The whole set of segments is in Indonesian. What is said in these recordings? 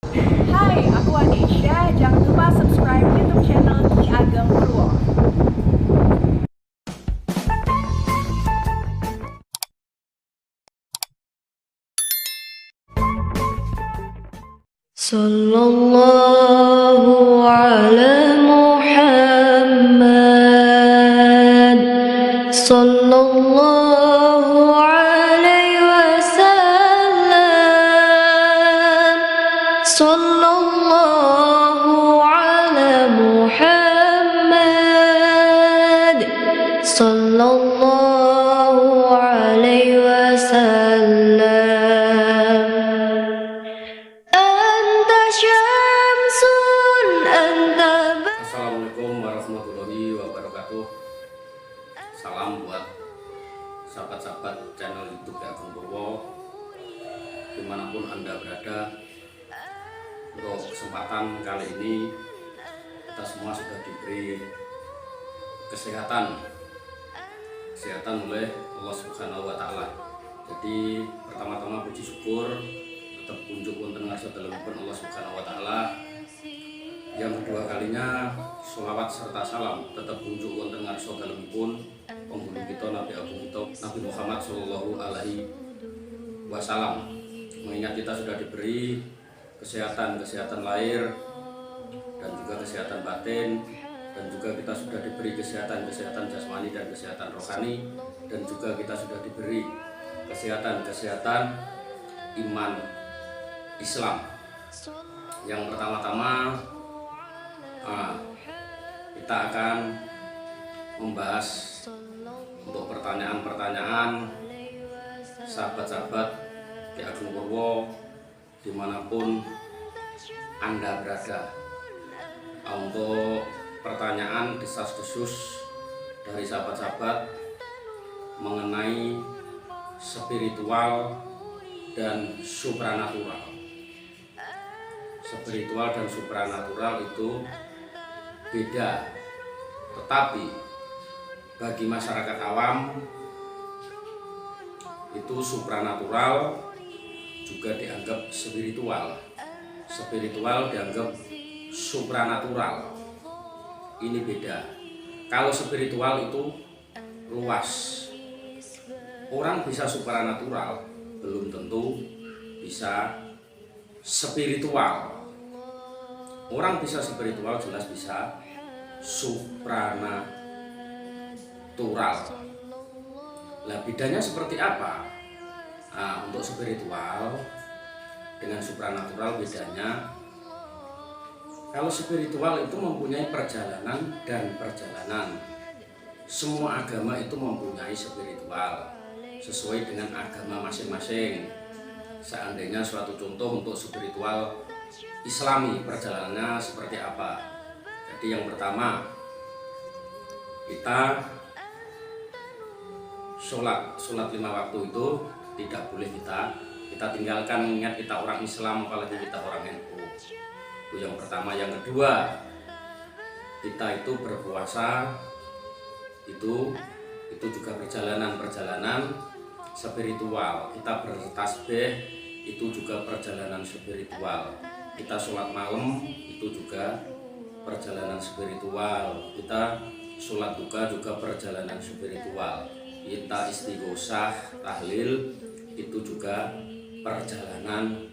Hai, aku Anesha. Jangan lupa subscribe YouTube channel Ki Ageng Purwo. Sallallahu ala Muhammad. Sallallahu alaihi wasallam. Sallallahu ala Muhammad. Sallallahu alaihi wasallam. Assalamualaikum warahmatullahi wabarakatuh. Salam buat sahabat-sahabat channel YouTube Ki Ageng Purwo dimanapun Anda berada. Untuk kesempatan kali ini kita semua sudah diberi kesehatan oleh Allah Subhanahu wa Ta'ala. Jadi pertama-tama puji syukur tetap kunjuk wonten ngarsa dalemipun Allah Subhanahu wa Ta'ala. Yang kedua kalinya sholawat serta salam tetap kunjuk wonten ngarsa dalemipun penghulu kita Nabi Agung kita Nabi Muhammad Shallallahu Alaihi Wasallam. Mengingat kita sudah diberi kesehatan lahir dan juga kesehatan batin, dan juga kita sudah diberi kesehatan jasmani dan kesehatan rohani, dan juga kita sudah diberi kesehatan iman Islam. Yang pertama-tama kita akan membahas untuk pertanyaan-pertanyaan sahabat-sahabat Ki Ageng Purwo dimanapun Anda berada. Untuk pertanyaan desas-desus dari sahabat-sahabat mengenai spiritual dan supranatural. Spiritual dan supranatural itu beda, tetapi bagi masyarakat awam itu supranatural juga dianggap spiritual dianggap supranatural. Ini beda. Kalau spiritual itu luas, orang bisa supranatural, belum tentu bisa spiritual. Orang bisa spiritual jelas bisa supranatural. Nah, bedanya seperti apa? Untuk spiritual dengan supranatural bedanya, kalau spiritual itu mempunyai perjalanan dan perjalanan. Semua agama itu mempunyai spiritual sesuai dengan agama masing-masing. Seandainya suatu contoh untuk spiritual Islami, perjalanannya seperti apa? Jadi yang pertama, kita sholat 5 waktu itu tidak boleh kita tinggalkan, mengingat kita orang Islam, apalagi kita orang NU. Itu yang pertama. Yang kedua, kita itu berpuasa itu juga perjalanan spiritual. Kita bertasbih itu juga perjalanan spiritual. Kita sholat malam itu juga perjalanan spiritual. Kita sholat duka juga perjalanan spiritual. Kita istighosah, tahlil itu juga perjalanan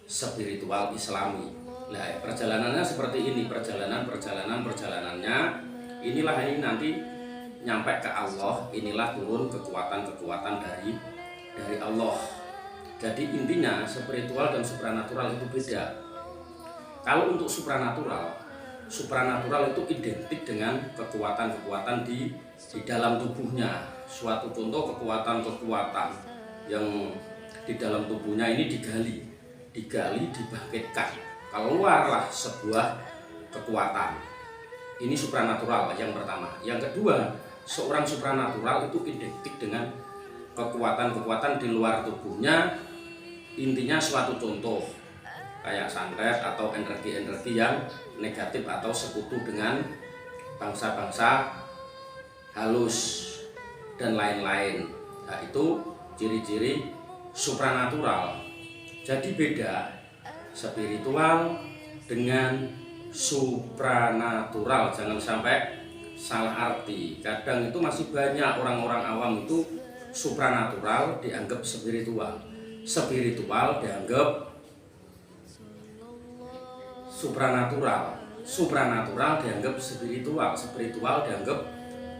spiritual Islami. Nah, perjalanannya seperti ini, perjalanannya inilah ini nanti nyampe ke Allah, inilah turun kekuatan dari Allah. Jadi intinya spiritual dan supranatural itu beda. Kalau untuk supranatural itu identik dengan kekuatan di dalam tubuhnya. Suatu contoh kekuatan yang di dalam tubuhnya ini digali, dibangkitkan, keluarlah sebuah kekuatan. Ini supranatural yang pertama. Yang kedua, seorang supranatural itu identik dengan kekuatan di luar tubuhnya. Intinya suatu contoh kayak santet atau energi yang negatif atau sekutu dengan bangsa-bangsa halus dan lain-lain. Nah, itu ciri-ciri supranatural. Jadi beda. spiritual dengan supranatural. Jangan sampai salah arti. Kadang itu masih banyak orang-orang awam itu supranatural dianggap spiritual, spiritual dianggap supranatural, supranatural dianggap spiritual, spiritual dianggap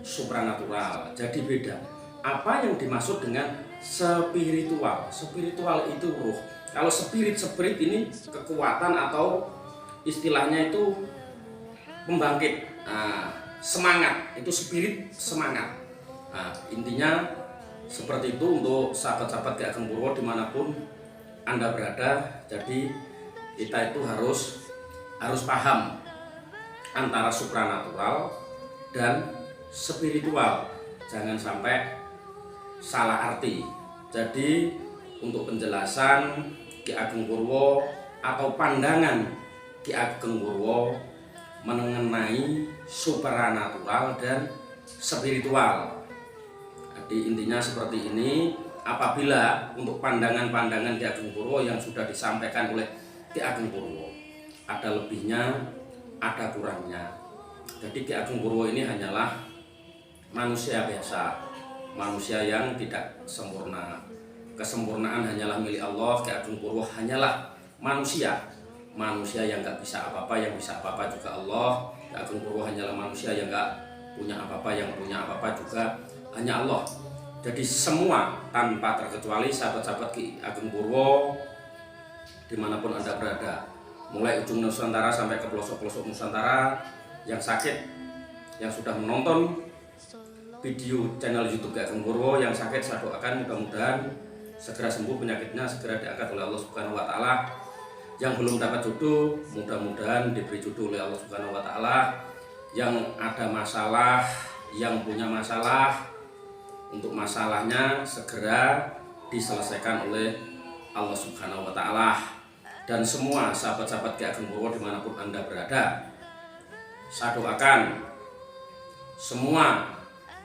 supranatural. Jadi beda. Apa yang dimaksud dengan spiritual? Spiritual itu ruh. Kalau spirit ini kekuatan atau istilahnya itu pembangkit, semangat. Itu spirit semangat. Intinya seperti itu untuk sahabat-sahabat Ki Ageng Purwo dimanapun Anda berada. Jadi kita itu harus paham antara supranatural dan spiritual. Jangan sampai salah arti. Jadi untuk penjelasan Ki Ageng Purwo atau pandangan Ki Ageng Purwo mengenai supranatural dan spiritual. Jadi intinya seperti ini. Apabila untuk pandangan-pandangan Ki Ageng Purwo yang sudah disampaikan oleh Ki Ageng Purwo ada lebihnya, ada kurangnya. Jadi Ki Ageng Purwo ini hanyalah manusia biasa, manusia yang tidak sempurna. Kesempurnaan hanyalah milik Allah. Ki Ageng Purwo hanyalah manusia yang nggak bisa apa-apa, yang bisa apa-apa juga Allah. Ki Ageng Purwo hanyalah manusia yang nggak punya apa-apa, yang punya apa-apa juga hanya Allah. Jadi semua tanpa terkecuali sahabat-sahabat Ki Ageng Purwo dimanapun Anda berada, mulai ujung Nusantara sampai ke pelosok-pelosok Nusantara, yang sakit, yang sudah menonton video channel YouTube Ki Ageng Purwo, yang sakit saya doakan mudah-mudahan segera sembuh penyakitnya, segera diangkat oleh Allah Subhanahu wa taala. Yang belum dapat jodoh, mudah-mudahan diberi jodoh oleh Allah Subhanahu wa taala. Yang ada masalah, yang punya masalah, untuk masalahnya segera diselesaikan oleh Allah Subhanahu wa taala. Dan semua sahabat-sahabat Ki Ageng Purwo dimanapun Anda berada, saya doakan semua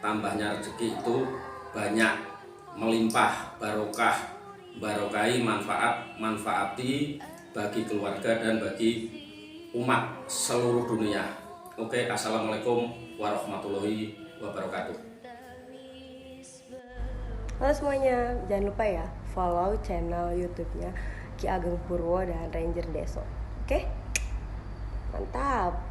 tambahnya rezeki itu banyak, melimpah, barokah, barokai, manfaati bagi keluarga dan bagi umat seluruh dunia. Oke, assalamualaikum warahmatullahi wabarakatuh. Halo semuanya, jangan lupa ya follow channel YouTube-nya Ki Ageng Purwo dan Ranger Deso. Oke? Mantap.